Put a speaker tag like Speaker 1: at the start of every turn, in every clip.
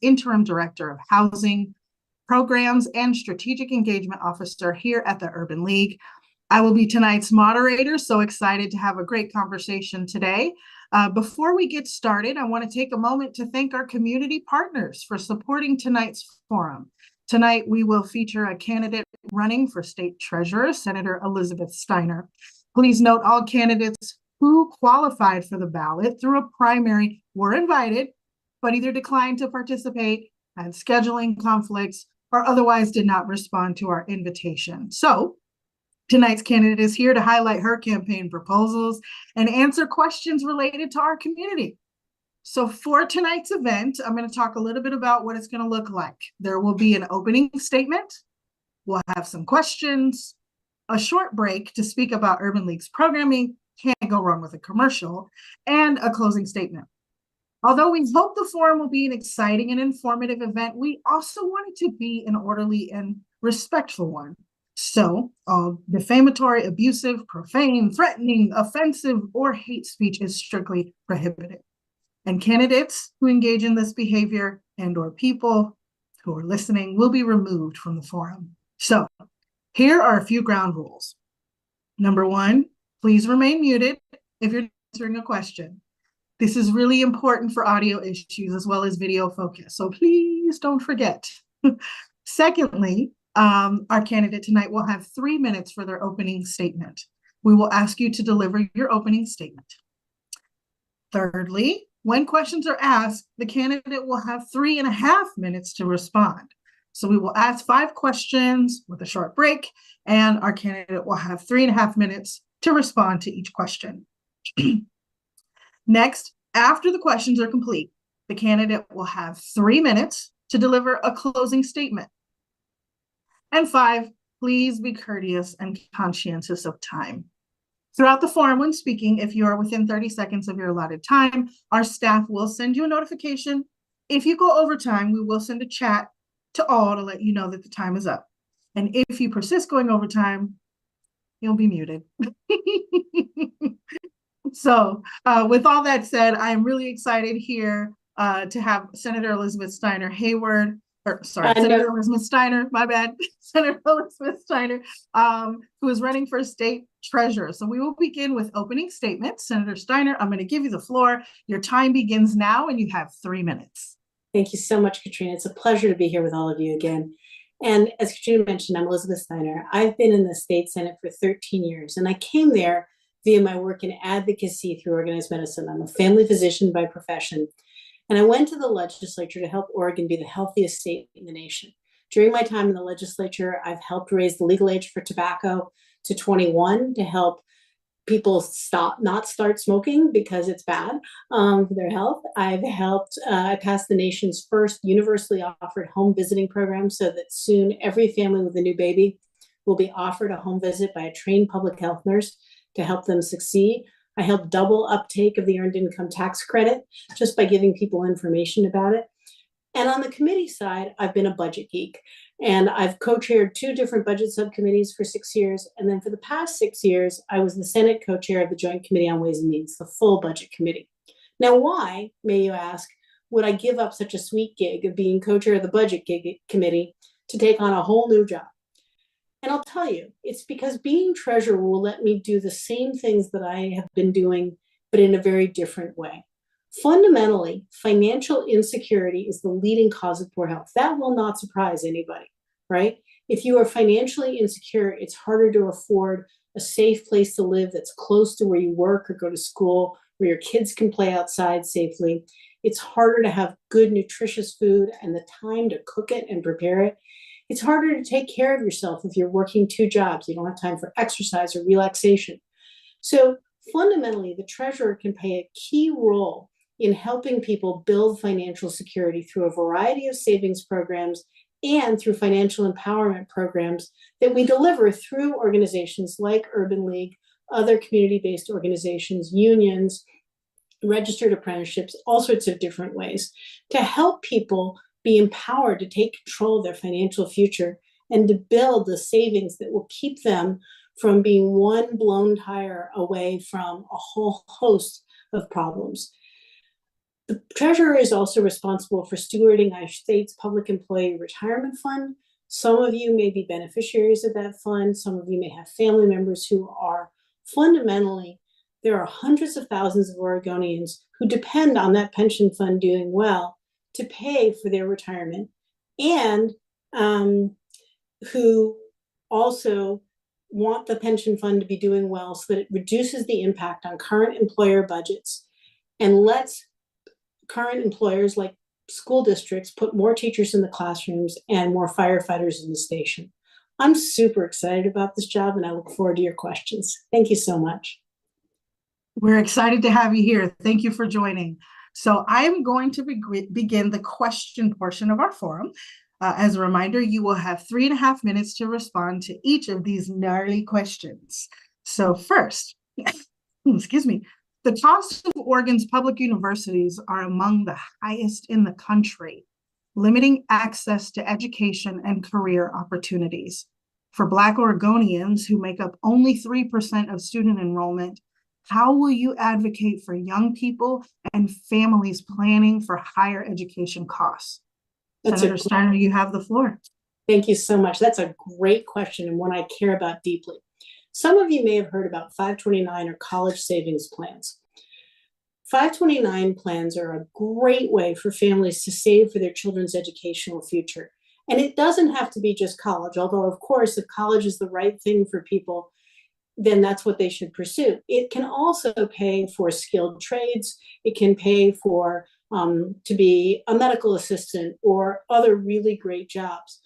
Speaker 1: Interim Director of Housing, Programs, and Strategic Engagement Officer here at the Urban League. I will be tonight's moderator, so excited to have a great conversation today. Before we get started, I want to take a moment to thank our community partners for supporting tonight's forum. Tonight, we will feature a candidate running for state treasurer, Senator Elizabeth Steiner. Please note all candidates who qualified for the ballot through a primary were invited, but either declined to participate, had scheduling conflicts, or otherwise did not respond to our invitation. So tonight's candidate is here to highlight her campaign proposals and answer questions related to our community. So for tonight's event, I'm going to talk a little bit about what it's going to look like. There will be an opening statement. We'll have some questions, a short break to speak about Urban League's programming, can't go wrong with a commercial, and a closing statement. Although we hope the forum will be an exciting and informative event, we also want it to be an orderly and respectful one. So defamatory, abusive, profane, threatening, offensive, or hate speech is strictly prohibited. And candidates who engage in this behavior and/or people who are listening will be removed from the forum. So here are a few ground rules. Number one, please remain muted if you're answering a question. This is really important for audio issues as well as video focus, so please don't forget. Secondly, our candidate tonight will have 3 minutes for their opening statement. We will ask you to deliver your opening statement. Thirdly, when questions are asked, the candidate will have 3.5 minutes to respond. So we will ask 5 questions with a short break, and our candidate will have 3.5 minutes to respond to each question. Next, after the questions are complete, the candidate will have 3 minutes to deliver a closing statement. And 5, please be courteous and conscientious of time. Throughout the forum when speaking, if you are within 30 seconds of your allotted time, our staff will send you a notification. If you go over time, we will send a chat to all to let you know that the time is up. And if you persist going over time, you'll be muted. So with all that said, I'm really excited here to have Senator Elizabeth Steiner Hayward, Senator Elizabeth Steiner, my bad, Senator Elizabeth Steiner, who is running for state treasurer. So we will begin with opening statements. Senator Steiner, I'm going to give you the floor. Your time begins now, and you have 3 minutes.
Speaker 2: Thank you so much, Katrina. It's a pleasure to be here with all of you again. And as Katrina mentioned, I'm Elizabeth Steiner. I've been in the state Senate for 13 years, and I came there via my work in advocacy through organized medicine. I'm a family physician by profession. And I went to the legislature to help Oregon be the healthiest state in the nation. During my time in the legislature, I've helped raise the legal age for tobacco to 21 to help people not start smoking because it's bad for their health. I've helped pass the nation's first universally offered home visiting program so that soon every family with a new baby will be offered a home visit by a trained public health nurse to help them succeed. I helped double uptake of the Earned Income Tax Credit just by giving people information about it. And on the committee side, I've been a budget geek, and I've co-chaired 2 different budget subcommittees for 6 years. And then for the past 6 years, I was the Senate co-chair of the Joint Committee on Ways and Means, the full budget committee. Now, why, may you ask, would I give up such a sweet gig of being co-chair of the budget committee to take on a whole new job? And I'll tell you, it's because being treasurer will let me do the same things that I have been doing, but in a very different way. Fundamentally, financial insecurity is the leading cause of poor health. That will not surprise anybody, right? If you are financially insecure, it's harder to afford a safe place to live that's close to where you work or go to school, where your kids can play outside safely. It's harder to have good, nutritious food and the time to cook it and prepare it. It's harder to take care of yourself if you're working 2 jobs. You don't have time for exercise or relaxation. So fundamentally, the treasurer can play a key role in helping people build financial security through a variety of savings programs and through financial empowerment programs that we deliver through organizations like Urban League, other community-based organizations, unions, registered apprenticeships, all sorts of different ways to help people be empowered to take control of their financial future and to build the savings that will keep them from being one blown tire away from a whole host of problems. The treasurer is also responsible for stewarding our state's public employee retirement fund. Some of you may be beneficiaries of that fund. Some of you may have family members who are. Fundamentally, there are hundreds of thousands of Oregonians who depend on that pension fund doing well to pay for their retirement, and who also want the pension fund to be doing well so that it reduces the impact on current employer budgets and lets current employers like school districts put more teachers in the classrooms and more firefighters in the station. I'm super excited about this job, and I look forward to your questions. Thank you so much.
Speaker 1: We're excited to have you here. Thank you for joining. So I am going to begin the question portion of our forum. As a reminder, you will have 3.5 minutes to respond to each of these gnarly questions. So first, excuse me, the costs of Oregon's public universities are among the highest in the country, limiting access to education and career opportunities. For Black Oregonians, who make up only 3% of student enrollment, how will you advocate for young people and families planning for higher education costs? Senator Steiner, you have the floor.
Speaker 2: Thank you so much. That's a great question and one I care about deeply. Some of you may have heard about 529 or college savings plans. 529 plans are a great way for families to save for their children's educational future. And it doesn't have to be just college, although of course, if college is the right thing for people, then that's what they should pursue. It can also pay for skilled trades. It can pay for to be a medical assistant or other really great jobs.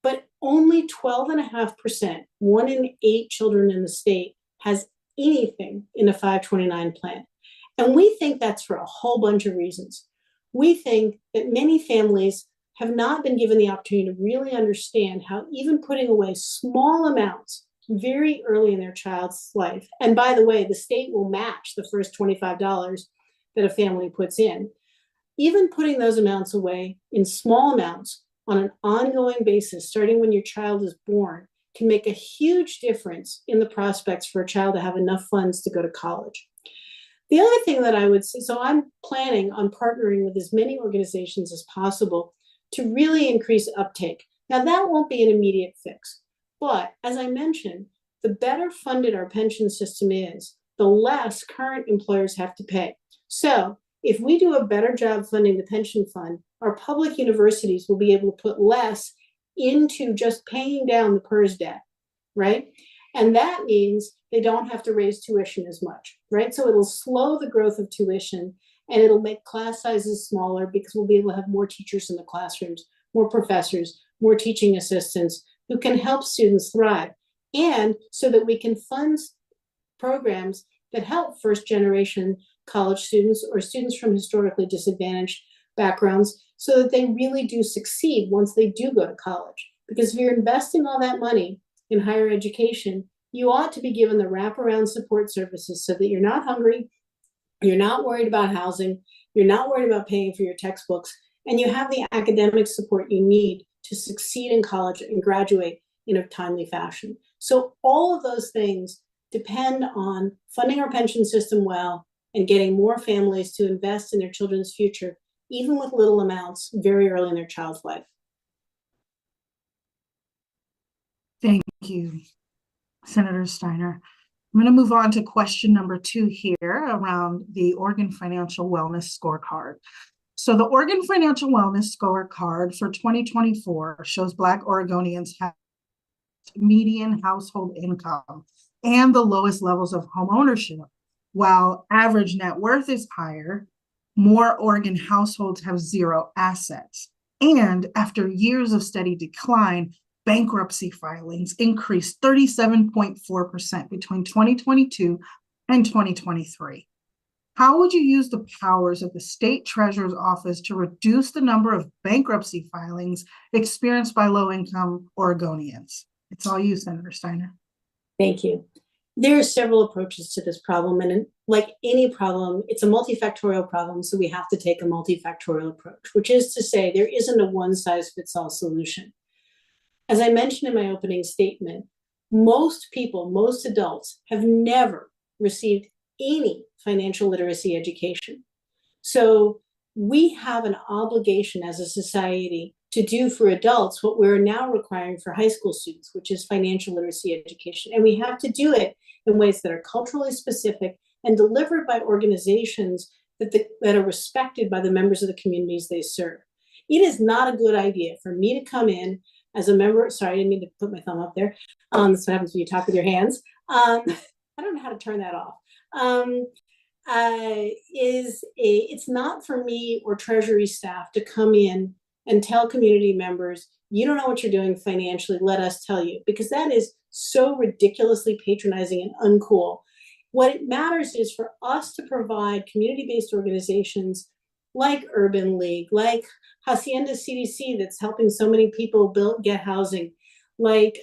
Speaker 2: But only 12.5%, 1 in 8 children in the state, has anything in a 529 plan. And we think that's for a whole bunch of reasons. We think that many families have not been given the opportunity to really understand how even putting away small amounts very early in their child's life, and by the way, the state will match the first $25 that a family puts in, even putting those amounts away in small amounts on an ongoing basis, starting when your child is born, can make a huge difference in the prospects for a child to have enough funds to go to college. The other thing that I would say, so I'm planning on partnering with as many organizations as possible to really increase uptake. Now, that won't be an immediate fix, but as I mentioned, the better funded our pension system is, the less current employers have to pay. So if we do a better job funding the pension fund, our public universities will be able to put less into just paying down the PERS debt, right? And that means they don't have to raise tuition as much, right? So it'll slow the growth of tuition, and it'll make class sizes smaller because we'll be able to have more teachers in the classrooms, more professors, more teaching assistants who can help students thrive. And so that we can fund programs that help first generation college students or students from historically disadvantaged backgrounds so that they really do succeed once they do go to college. Because if you're investing all that money in higher education, you ought to be given the wraparound support services so that you're not hungry, you're not worried about housing, you're not worried about paying for your textbooks, and you have the academic support you need to succeed in college and graduate in a timely fashion. So all of those things depend on funding our pension system well and getting more families to invest in their children's future, even with little amounts very early in their child's life.
Speaker 1: Thank you, Senator Steiner. I'm going to move on to question number 2 here around the Oregon Financial Wellness Scorecard. So the Oregon Financial Wellness Scorecard for 2024 shows Black Oregonians have median household income and the lowest levels of home ownership. While average net worth is higher, more Oregon households have zero assets. And after years of steady decline, bankruptcy filings increased 37.4% between 2022 and 2023. How would you use the powers of the state treasurer's office to reduce the number of bankruptcy filings experienced by low-income Oregonians? It's all you, Senator Steiner.
Speaker 2: Thank you. There are several approaches to this problem, and like any problem, it's a multifactorial problem, so we have to take a multifactorial approach, which is to say there isn't a one-size-fits-all solution. As I mentioned in my opening statement, most people, most adults, have never received any financial literacy education. So we have an obligation as a society to do for adults what we're now requiring for high school students, which is financial literacy education. And we have to do it in ways that are culturally specific and delivered by organizations that are respected by the members of the communities they serve. It is not a good idea for me to come in as a member. Sorry, I didn't mean to put my thumb up there. That's what happens when you talk with your hands. I don't know how to turn that off. It's not for me or Treasury staff to come in and tell community members, you don't know what you're doing financially, let us tell you, because that is so ridiculously patronizing and uncool. What it matters is for us to provide community-based organizations like Urban League, like Hacienda CDC that's helping so many people get housing, like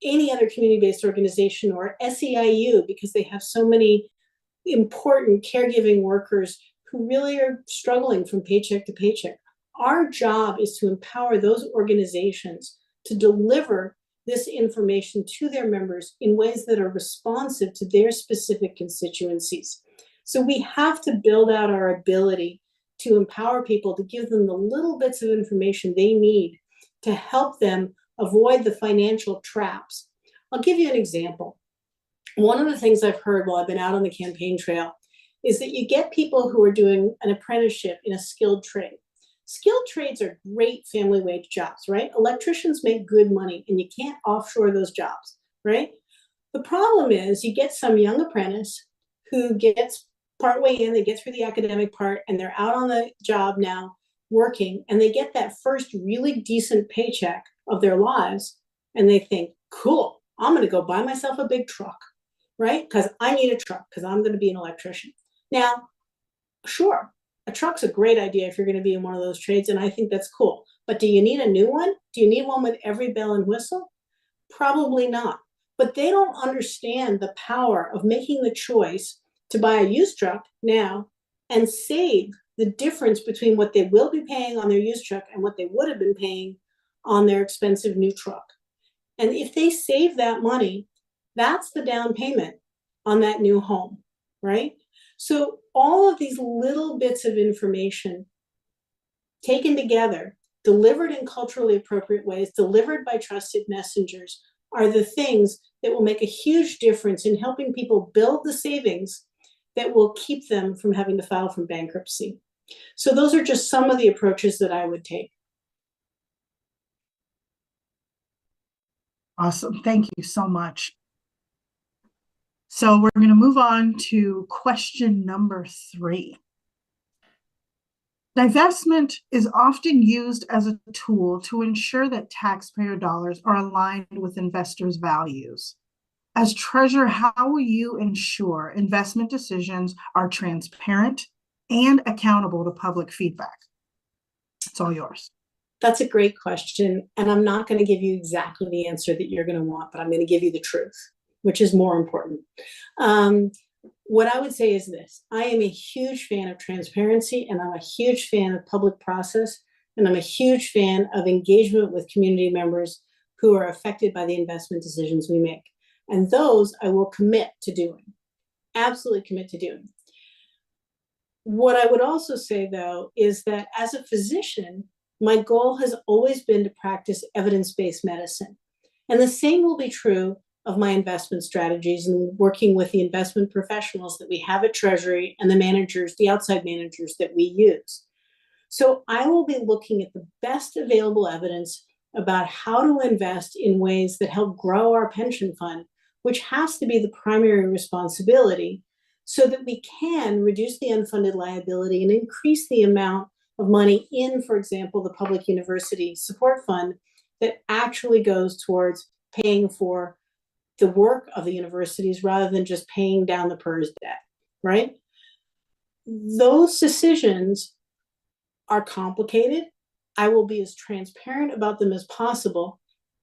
Speaker 2: any other community-based organization, or SEIU, because they have so many important caregiving workers who really are struggling from paycheck to paycheck. Our job is to empower those organizations to deliver this information to their members in ways that are responsive to their specific constituencies. So we have to build out our ability to empower people, to give them the little bits of information they need to help them avoid the financial traps. I'll give you an example. One of the things I've heard while I've been out on the campaign trail is that you get people who are doing an apprenticeship in a skilled trade. Skilled trades are great family wage jobs, right? Electricians make good money and you can't offshore those jobs, right? The problem is you get some young apprentice who gets partway in, they get through the academic part and they're out on the job now working, and they get that first really decent paycheck of their lives and they think, cool, I'm gonna go buy myself a big truck, right? Because I need a truck because I'm gonna be an electrician. Now, sure, a truck's a great idea if you're going to be in one of those trades, and I think that's cool. But do you need a new one? Do you need one with every bell and whistle? Probably not. But they don't understand the power of making the choice to buy a used truck now and save the difference between what they will be paying on their used truck and what they would have been paying on their expensive new truck. And if they save that money, that's the down payment on that new home, right? So all of these little bits of information taken together, delivered in culturally appropriate ways, delivered by trusted messengers, are the things that will make a huge difference in helping people build the savings that will keep them from having to file for bankruptcy. So those are just some of the approaches that I would take.
Speaker 1: Awesome. Thank you so much. So we're going to move on to question number 3. Divestment is often used as a tool to ensure that taxpayer dollars are aligned with investors' values. As treasurer, how will you ensure investment decisions are transparent and accountable to public feedback? It's all yours.
Speaker 2: That's a great question. And I'm not going to give you exactly the answer that you're going to want, but I'm going to give you the truth, which is more important. What I would say is this: I am a huge fan of transparency, and I'm a huge fan of public process, and I'm a huge fan of engagement with community members who are affected by the investment decisions we make. And those I will commit to doing, absolutely commit to doing. What I would also say, though, is that as a physician, my goal has always been to practice evidence-based medicine. And the same will be true of my investment strategies and working with the investment professionals that we have at Treasury and the managers, the outside managers that we use. So I will be looking at the best available evidence about how to invest in ways that help grow our pension fund, which has to be the primary responsibility, so that we can reduce the unfunded liability and increase the amount of money in, for example, the Public University Support Fund that actually goes towards paying for the work of the universities rather than just paying down the PERS debt, right? Those decisions are complicated. I will be as transparent about them as possible,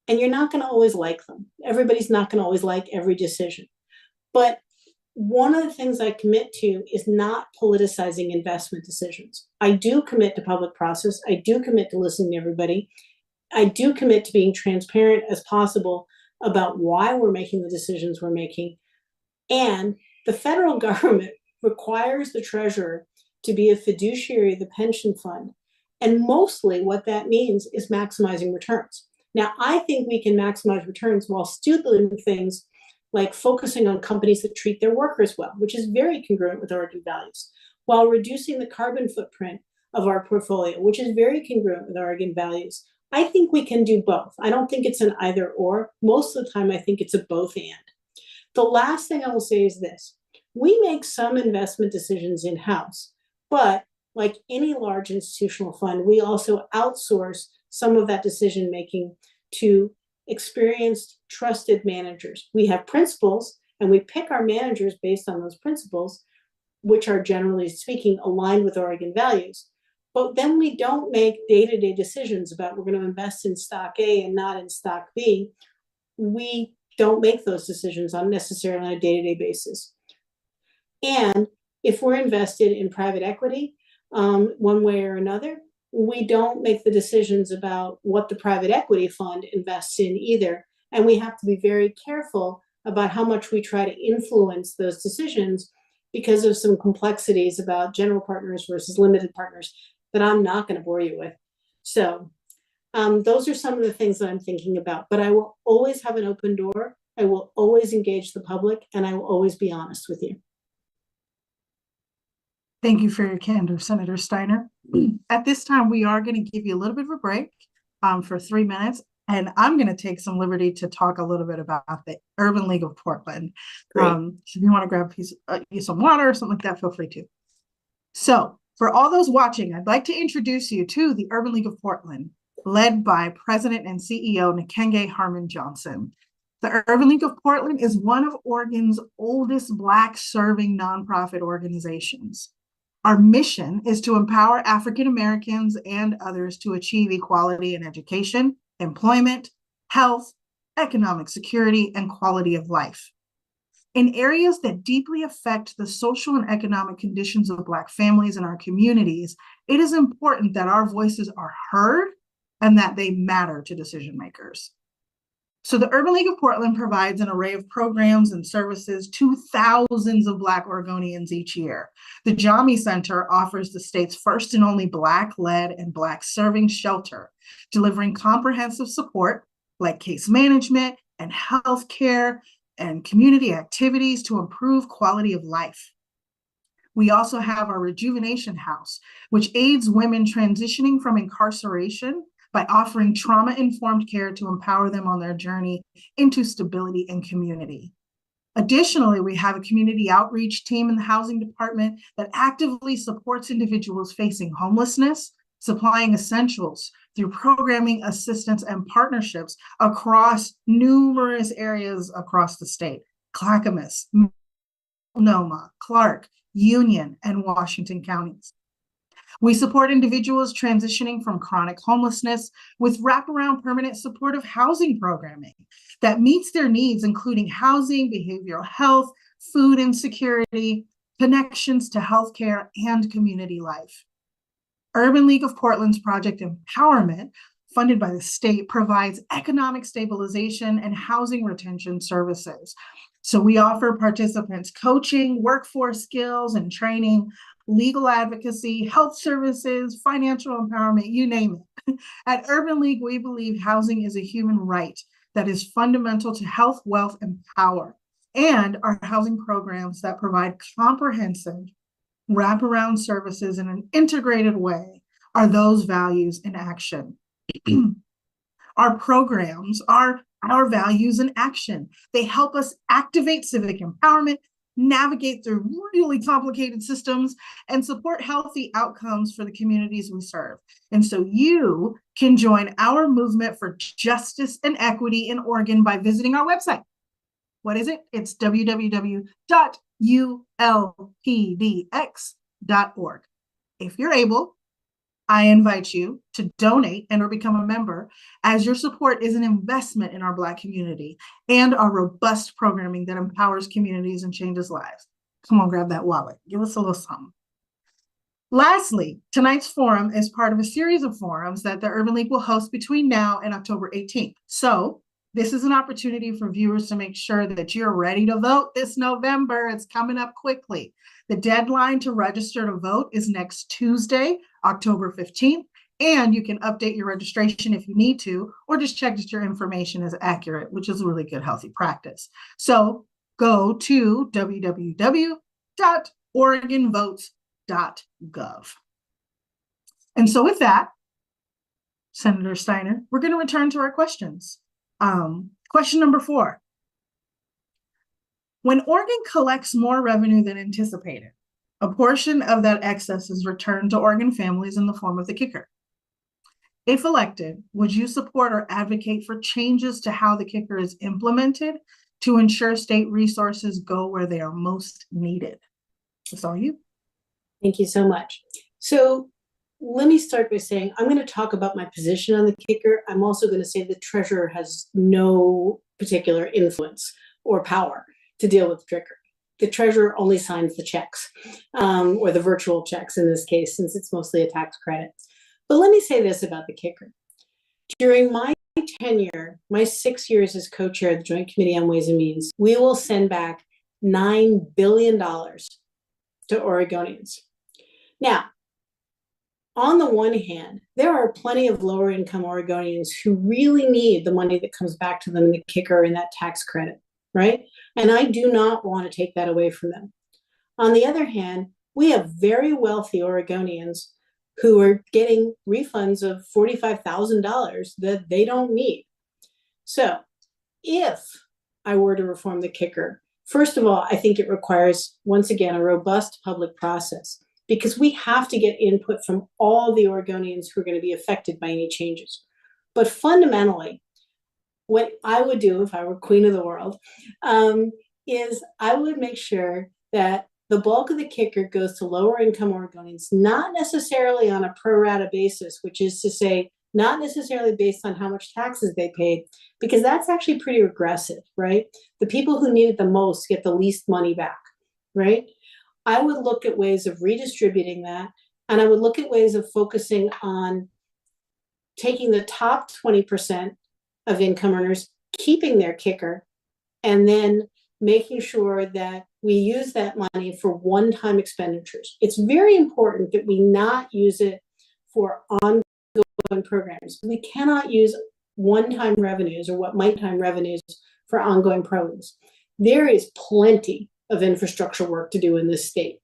Speaker 2: and you're not going to always like them. Everybody's not going to always like every decision. But one of the things I commit to is not politicizing investment decisions. I do commit to public process. I do commit to listening to everybody. I do commit to being transparent as possible about why we're making the decisions we're making. And the federal government requires the treasurer to be a fiduciary of the pension fund. And mostly what that means is maximizing returns. Now, I think we can maximize returns while still doing things like focusing on companies that treat their workers well, which is very congruent with Oregon values, while reducing the carbon footprint of our portfolio, which is very congruent with Oregon values. I think we can do both. I don't think it's an either or. Most of the time, I think it's a both and. The last thing I will say is this. We make some investment decisions in-house, but like any large institutional fund, we also outsource some of that decision making to experienced, trusted managers. We have principles and we pick our managers based on those principles, which are generally speaking aligned with Oregon values. But then we don't make day-to-day decisions about we're going to invest in stock A and not in stock B. We don't make those decisions necessarily on a day-to-day basis. And if we're invested in private equity, one way or another, we don't make the decisions about what the private equity fund invests in either. And we have to be very careful about how much we try to influence those decisions because of some complexities about general partners versus limited partners that I'm not going to bore you with. So those are some of the things that I'm thinking about, but I will always have an open door. I will always engage the public, and I will always be honest with you.
Speaker 1: Thank you for your candor, Senator Steiner. At this time, we are going to give you a little bit of a break for 3 minutes, and I'm going to take some liberty to talk a little bit about the Urban League of Portland. If you want to grab a piece of some water or something like that, feel free to. So for all those watching, I'd like to introduce you to the Urban League of Portland, led by President and CEO Nikenge Harmon Johnson. The Urban League of Portland is one of Oregon's oldest Black-serving nonprofit organizations. Our mission is to empower African Americans and others to achieve equality in education, employment, health, economic security, and quality of life. In areas that deeply affect the social and economic conditions of Black families in our communities, it is important that our voices are heard and that they matter to decision makers. So the Urban League of Portland provides an array of programs and services to thousands of Black Oregonians each year. The Jami Center offers the state's first and only Black-led and Black-serving shelter, delivering comprehensive support like case management and health care and community activities to improve quality of life. We also have our Rejuvenation House, which aids women transitioning from incarceration by offering trauma-informed care to empower them on their journey into stability and community. Additionally, we have a community outreach team in the housing department that actively supports individuals facing homelessness, supplying essentials through programming, assistance, and partnerships across numerous areas across the state: Clackamas, Multnomah, Clark, Union, and Washington counties. We support individuals transitioning from chronic homelessness with wraparound permanent supportive housing programming that meets their needs, including housing, behavioral health, food insecurity, connections to healthcare, and community life. Urban League of Portland's Project Empowerment, funded by the state, provides economic stabilization and housing retention services. So we offer participants coaching, workforce skills and training, legal advocacy, health services, financial empowerment, you name it. At Urban League, we believe housing is a human right that is fundamental to health, wealth, and power. And our housing programs that provide comprehensive wraparound services in an integrated way are those values in action. Our programs are our values in action. They help us activate civic empowerment, navigate through really complicated systems, and support healthy outcomes for the communities we serve. And so you can join our movement for justice and equity in Oregon by visiting our website. What is it? It's www.ulpdx.org. If you're able, I invite you to donate and or become a member, as your support is an investment in our Black community and our robust programming that empowers communities and changes lives. Come on, grab that wallet. Give us a little something. Lastly, tonight's forum is part of a series of forums that the Urban League will host between now and October 18th. So This is an opportunity for viewers to make sure that you're ready to vote this November. It's coming up quickly. The deadline to register to vote is next Tuesday, October 15th, and you can update your registration if you need to, or just check that your information is accurate, which is a really good, healthy practice. So go to www.oregonvotes.gov. And so with that, Senator Steiner, we're going to return to our questions. Question number 4. When Oregon collects more revenue than anticipated, a portion of that excess is returned to Oregon families in the form of the kicker. If elected, would you support or advocate for changes to how the kicker is implemented to ensure state resources go where they are most needed? That's all you.
Speaker 2: Thank you so much. So let me start by saying I'm going to talk about my position on the kicker. I'm also going to say the treasurer has no particular influence or power to deal with the kicker. The treasurer only signs the checks, or the virtual checks in this case, since it's mostly a tax credit. But let me say this about the kicker. During my tenure, my 6 years as co-chair of the Joint Committee on Ways and Means, we will send back $9 billion to Oregonians. Now, on the one hand, there are plenty of lower income Oregonians who really need the money that comes back to them in the kicker and that tax credit, right? And I do not want to take that away from them. On the other hand, we have very wealthy Oregonians who are getting refunds of $45,000 that they don't need. So if I were to reform the kicker, first of all, I think it requires, once again, a robust public process, because we have to get input from all the Oregonians who are going to be affected by any changes. But fundamentally, what I would do if I were queen of the world is I would make sure that the bulk of the kicker goes to lower income Oregonians, not necessarily on a pro rata basis, which is to say, not necessarily based on how much taxes they paid, because that's actually pretty regressive, right? The people who need it the most get the least money back, right? I would look at ways of redistributing that, and I would look at ways of focusing on taking the top 20% of income earners, keeping their kicker, and then making sure that we use that money for one-time expenditures. It's very important that we not use it for ongoing programs. We cannot use one-time revenues or what might time revenues for ongoing programs. There is plenty of infrastructure work to do in this state.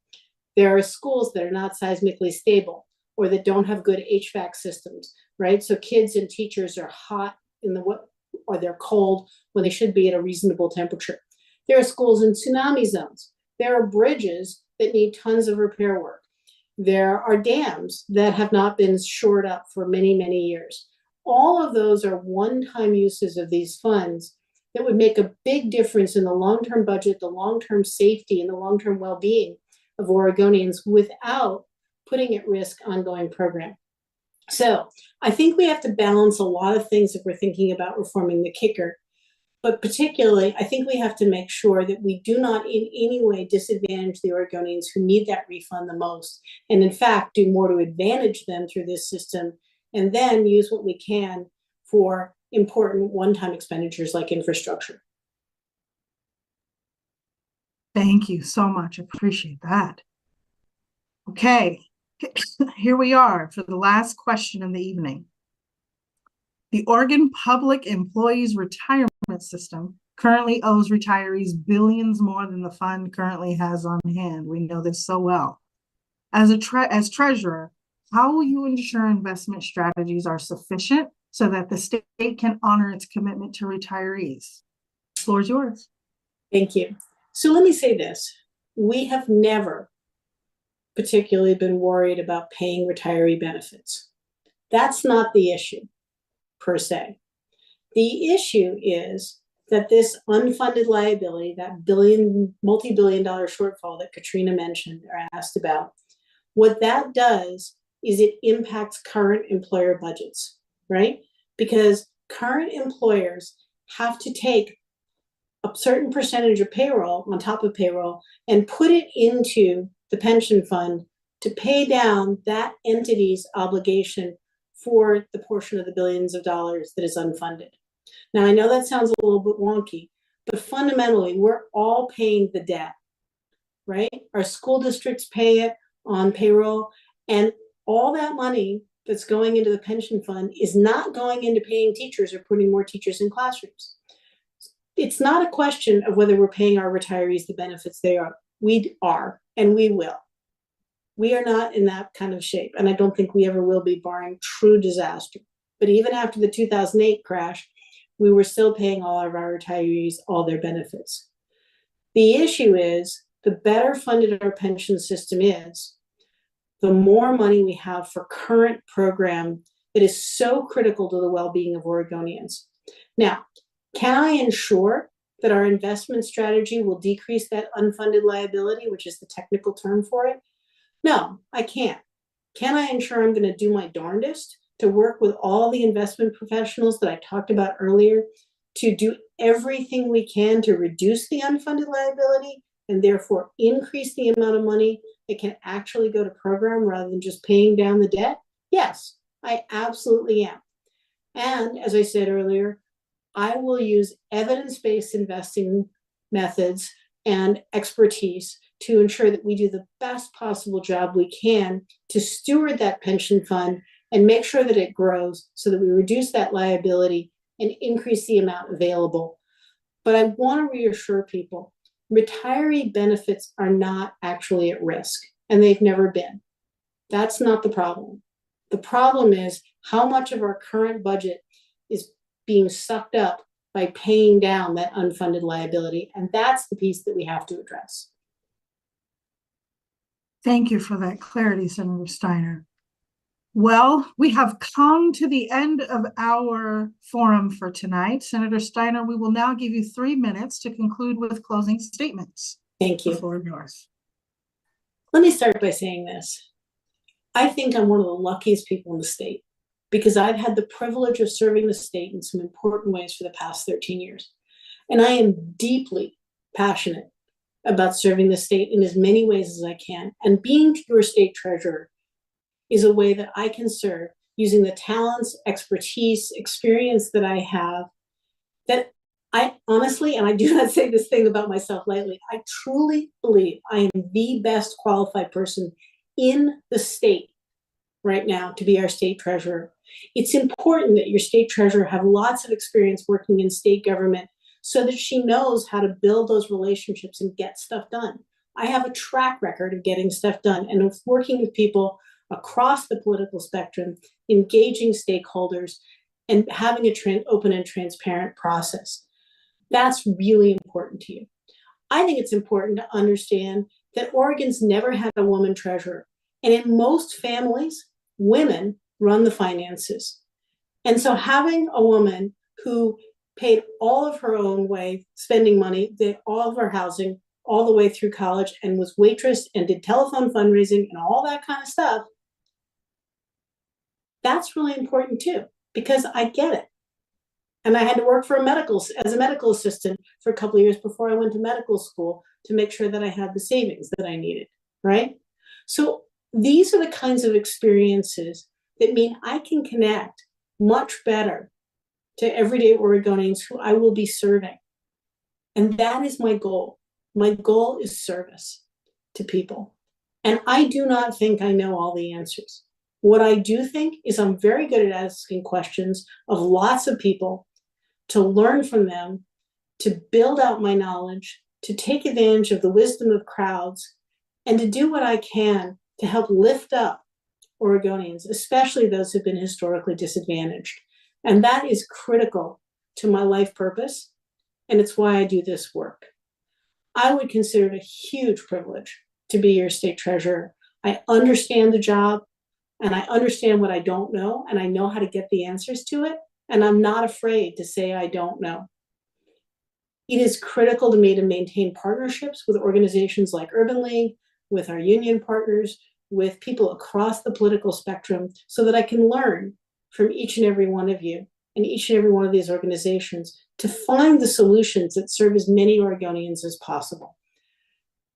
Speaker 2: There are schools that are not seismically stable or that don't have good HVAC systems, right? So kids and teachers are hot in the or they're cold when they should be at a reasonable temperature. There are schools in tsunami zones. There are bridges that need tons of repair work. There are dams that have not been shored up for many, many years. All of those are one-time uses of these funds that would make a big difference in the long-term budget, the long-term safety, and the long-term well-being of Oregonians without putting at risk ongoing program. So I think we have to balance a lot of things if we're thinking about reforming the kicker. But particularly, I think we have to make sure that we do not in any way disadvantage the Oregonians who need that refund the most, and in fact, do more to advantage them through this system, and then use what we can for important one-time expenditures like infrastructure.
Speaker 1: Thank you so much. I appreciate that. Okay, here we are for the last question in the evening. The Oregon Public Employees Retirement System currently owes retirees billions more than the fund currently has on hand. We know this so well. As treasurer, how will you ensure investment strategies are sufficient so that the state can honor its commitment to retirees? The floor is yours.
Speaker 2: Thank you. So let me say this. We have never particularly been worried about paying retiree benefits. That's not the issue per se. The issue is that this unfunded liability, that multi-billion dollar shortfall that Katrina mentioned or asked about, what that does is it impacts current employer budgets, right? Because current employers have to take a certain percentage of payroll on top of payroll and put it into the pension fund to pay down that entity's obligation for the portion of the billions of dollars that is unfunded, Now, I know that sounds a little bit wonky, but fundamentally, we're all paying the debt, right? Our school districts pay it on payroll, and all that money that's going into the pension fund is not going into paying teachers or putting more teachers in classrooms. It's not a question of whether we're paying our retirees the benefits they are. We are, and we will. We are not in that kind of shape, and I don't think we ever will be, barring true disaster. But even after the 2008 crash, we were still paying all of our retirees all their benefits. The issue is, the better funded our pension system is, the more money we have for current program that is so critical to the well-being of Oregonians. Now, can I ensure that our investment strategy will decrease that unfunded liability, which is the technical term for it? No, I can't. Can I ensure I'm going to do my darndest to work with all the investment professionals that I talked about earlier to do everything we can to reduce the unfunded liability and therefore increase the amount of money that can actually go to program rather than just paying down the debt? Yes, I absolutely am. And as I said earlier, I will use evidence-based investing methods and expertise to ensure that we do the best possible job we can to steward that pension fund and make sure that it grows so that we reduce that liability and increase the amount available. But I want to reassure people, retiree benefits are not actually at risk, and they've never been. That's not the problem. The problem is how much of our current budget is being sucked up by paying down that unfunded liability, and that's the piece that we have to address.
Speaker 1: Thank you for that clarity, Senator Steiner. Well, we have come to the end of our forum for tonight. Senator Steiner, we will now give you 3 minutes to conclude with closing statements.
Speaker 2: Thank you.
Speaker 1: The floor is yours.
Speaker 2: Let me start by saying this. I think I'm one of the luckiest people in the state because I've had the privilege of serving the state in some important ways for the past 13 years. And I am deeply passionate about serving the state in as many ways as I can. And being your state treasurer is a way that I can serve using the talents, expertise, experience that I have, that I honestly, and I do not say this thing about myself lightly, I truly believe I am the best qualified person in the state right now to be our state treasurer. It's important that your state treasurer have lots of experience working in state government so that she knows how to build those relationships and get stuff done. I have a track record of getting stuff done and of working with people across the political spectrum, engaging stakeholders, and having an open and transparent process. That's really important to you. I think it's important to understand that Oregon's never had a woman treasurer. And in most families, women run the finances. And so having a woman who paid all of her own way, spending money, did all of her housing, all the way through college, and was waitress and did telephone fundraising and all that kind of stuff, that's really important too, because I get it. And I had to work as a medical assistant for a couple of years before I went to medical school to make sure that I had the savings that I needed, right? So these are the kinds of experiences that mean I can connect much better to everyday Oregonians who I will be serving. And that is my goal. My goal is service to people. And I do not think I know all the answers. What I do think is I'm very good at asking questions of lots of people, to learn from them, to build out my knowledge, to take advantage of the wisdom of crowds, and to do what I can to help lift up Oregonians, especially those who've been historically disadvantaged. And that is critical to my life purpose, and it's why I do this work. I would consider it a huge privilege to be your state treasurer. I understand the job, and I understand what I don't know, and I know how to get the answers to it, and I'm not afraid to say I don't know. It is critical to me to maintain partnerships with organizations like Urban League, with our union partners, with people across the political spectrum, so that I can learn from each and every one of you and each and every one of these organizations to find the solutions that serve as many Oregonians as possible.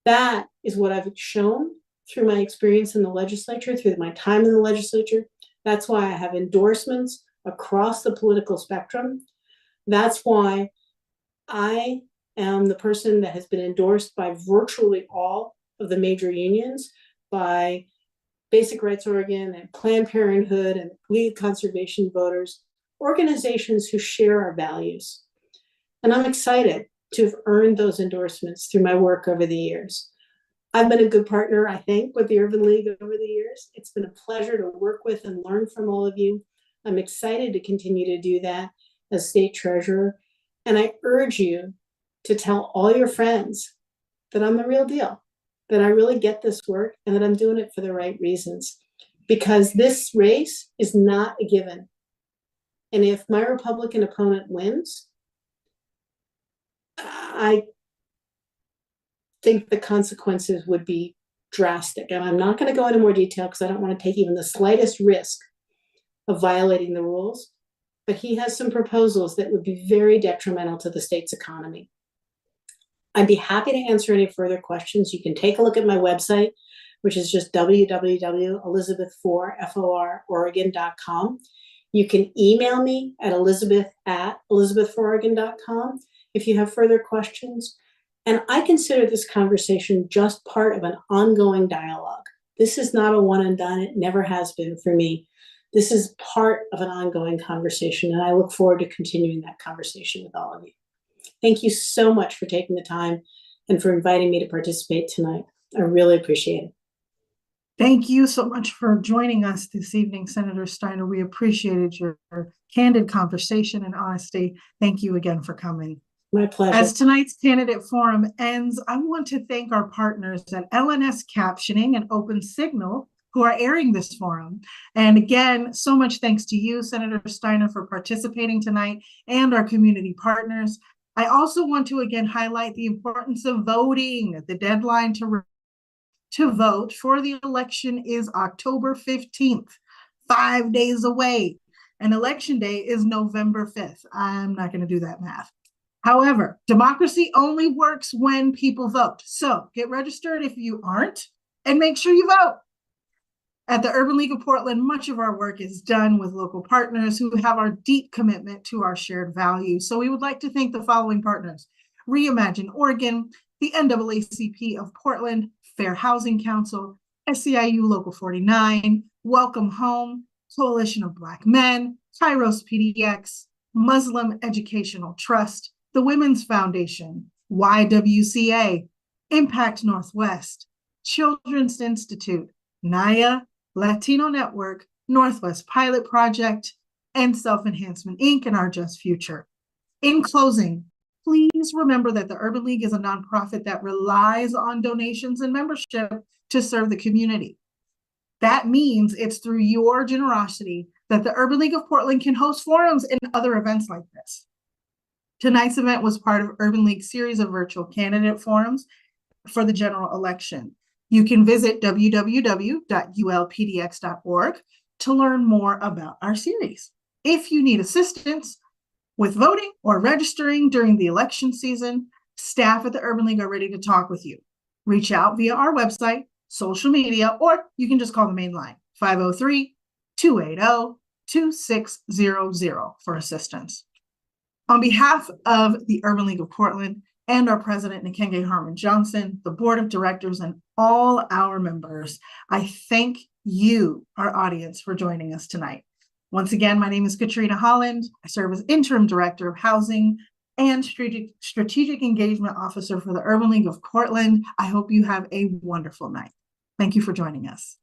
Speaker 2: That is what I've shown through my experience in the legislature, through my time in the legislature. That's why I have endorsements across the political spectrum. That's why I am the person that has been endorsed by virtually all of the major unions, by Basic Rights Oregon and Planned Parenthood and Lead Conservation Voters, organizations who share our values. And I'm excited to have earned those endorsements through my work over the years. I've been a good partner, I think, with the Urban League over the years. It's been a pleasure to work with and learn from all of you. I'm excited to continue to do that as state treasurer. And I urge you to tell all your friends that I'm the real deal, that I really get this work and that I'm doing it for the right reasons. Because this race is not a given. And if my Republican opponent wins, I think the consequences would be drastic. And I'm not going to go into more detail because I don't want to take even the slightest risk of violating the rules. But he has some proposals that would be very detrimental to the state's economy. I'd be happy to answer any further questions. You can take a look at my website, which is just www.elizabeth4oregon.com. You can email me at elizabeth@elizabeth4oregon.com if you have further questions. And I consider this conversation just part of an ongoing dialogue. This is not a one and done. It never has been for me. This is part of an ongoing conversation, and I look forward to continuing that conversation with all of you. Thank you so much for taking the time and for inviting me to participate tonight. I really appreciate it.
Speaker 1: Thank you so much for joining us this evening, Senator Steiner. We appreciated your candid conversation and honesty. Thank you again for coming.
Speaker 2: My pleasure.
Speaker 1: As tonight's candidate forum ends, I want to thank our partners at LNS Captioning and Open Signal who are airing this forum. And again, so much thanks to you, Senator Steiner, for participating tonight, and our community partners. I also want to again highlight the importance of voting. The deadline to vote for the election is October 15th, 5 days away. And election day is November 5th. I'm not going to do that math. However, democracy only works when people vote. So get registered if you aren't, and make sure you vote. At the Urban League of Portland, much of our work is done with local partners who have our deep commitment to our shared values. So we would like to thank the following partners: Reimagine Oregon, the NAACP of Portland, Fair Housing Council, SEIU Local 49, Welcome Home, Coalition of Black Men, Kairos PDX, Muslim Educational Trust, the Women's Foundation, YWCA, Impact Northwest, Children's Institute, NAYA, Latino Network, Northwest Pilot Project, and Self-Enhancement Inc. and Our Just Future. In closing, please remember that the Urban League is a nonprofit that relies on donations and membership to serve the community. That means it's through your generosity that the Urban League of Portland can host forums and other events like this. Tonight's event was part of Urban League's series of virtual candidate forums for the general election. You can visit www.ulpdx.org to learn more about our series. If you need assistance with voting or registering during the election season, staff at the Urban League are ready to talk with you. Reach out via our website, social media, or you can just call the main line, 503-280-2600 for assistance. On behalf of the Urban League of Portland and our president, Nikenge Harmon Johnson, the board of directors, and all our members, I thank you, our audience, for joining us tonight. Once again, my name is Katrina Holland. I serve as interim director of housing and strategic engagement officer for the Urban League of Portland. I hope you have a wonderful night. Thank you for joining us.